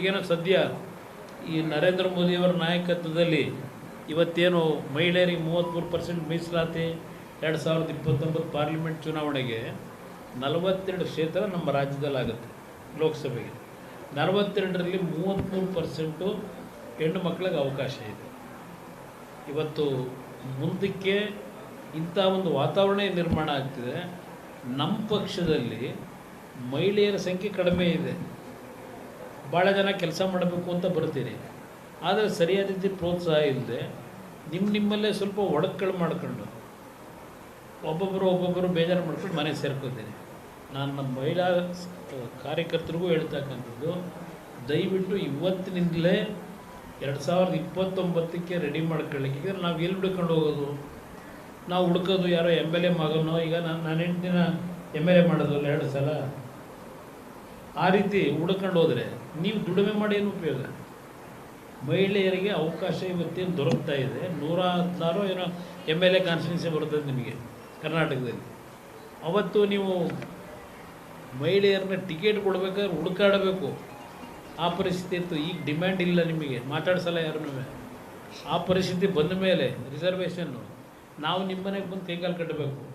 ಈಗೇನೋ ಸದ್ಯ ಈ ನರೇಂದ್ರ ಮೋದಿಯವರ ನಾಯಕತ್ವದಲ್ಲಿ ಇವತ್ತೇನು ಮಹಿಳೆಯರಿಗೆ 33% ಮೀಸಲಾತಿ 2029 ಪಾರ್ಲಿಮೆಂಟ್ ಚುನಾವಣೆಗೆ 42 ಕ್ಷೇತ್ರ ನಮ್ಮ ರಾಜ್ಯದಲ್ಲಾಗುತ್ತೆ. ಲೋಕಸಭೆಗೆ 42ರಲ್ಲಿ 33% ಹೆಣ್ಣು ಮಕ್ಕಳಿಗೆ ಅವಕಾಶ ಇದೆ. ಇವತ್ತು ಮುಂದಕ್ಕೆ ಇಂಥ ಒಂದು ವಾತಾವರಣ ನಿರ್ಮಾಣ ಆಗ್ತಿದೆ. ನಮ್ಮ ಪಕ್ಷದಲ್ಲಿ ಮಹಿಳೆಯರ ಸಂಖ್ಯೆ ಕಡಿಮೆ ಇದೆ. ಭಾಳ ಜನ ಕೆಲಸ ಮಾಡಬೇಕು ಅಂತ ಬರ್ತೀರಿ, ಆದರೆ ಸರಿಯಾದ ರೀತಿ ಪ್ರೋತ್ಸಾಹ ಇಲ್ಲದೆ ನಿಮ್ಮಲ್ಲೇ ಸ್ವಲ್ಪ ಒಡಕಳು ಮಾಡ್ಕೊಂಡು ಒಬ್ಬೊಬ್ಬರು ಬೇಜಾರು ಮಾಡ್ಕೊಂಡು ಮನೆ ಸೇರ್ಕೋತೀನಿ. ನಾನು ನಮ್ಮ ಮಹಿಳಾ ಕಾರ್ಯಕರ್ತರಿಗೂ ಹೇಳ್ತಕ್ಕಂಥದ್ದು, ದಯವಿಟ್ಟು ಇವತ್ತಿನಿಂದಲೇ 2029ಕ್ಕೆ ರೆಡಿ ಮಾಡ್ಕೊಳ್ಳಿಕ್ಕೆ ನಾವು ಎಲ್ಲಿ ಹುಡ್ಕೊಂಡು ಹೋಗೋದು? ನಾವು ಹುಡ್ಕೋದು ಯಾರೋ MLA ಮಗನೋ, ಈಗ ನಾನು ಹೆಂಡ್ತಿನ MLA ಮಾಡೋದಲ್ಲ 2 ಸಲ, ಆ ರೀತಿ ಹುಡ್ಕೊಂಡು ಹೋದರೆ ನೀವು ದುಡಿಮೆ ಮಾಡಿ ಏನು ಉಪಯೋಗ? ಮಹಿಳೆಯರಿಗೆ ಅವಕಾಶ ಇವತ್ತೇನು ದೊರಕ್ತಾ ಇದೆ. 116 ಏನೋ MLA ಕಾನ್ಸ್ಟಿಟ್ಯೂನ್ಸಿ ಬರ್ತದೆ ನಿಮಗೆ ಕರ್ನಾಟಕದಲ್ಲಿ. ಅವತ್ತು ನೀವು ಮಹಿಳೆಯರನ್ನ ಟಿಕೆಟ್ ಕೊಡಬೇಕಾದ್ರೆ ಹುಡುಕಾಡಬೇಕು. ಆ ಪರಿಸ್ಥಿತಿ ಇತ್ತು. ಈಗ ಡಿಮ್ಯಾಂಡ್ ಇಲ್ಲ, ನಿಮಗೆ ಮಾತಾಡ್ಸಲ್ಲ ಯಾರನ್ನೂ. ಆ ಪರಿಸ್ಥಿತಿ ಬಂದ ಮೇಲೆ ರಿಸರ್ವೇಷನ್ನು ನಾವು ನಿಮ್ಮ ಮನೆಗೆ ಬಂದು ಕೈಕಾಲು ಕಟ್ಟಬೇಕು.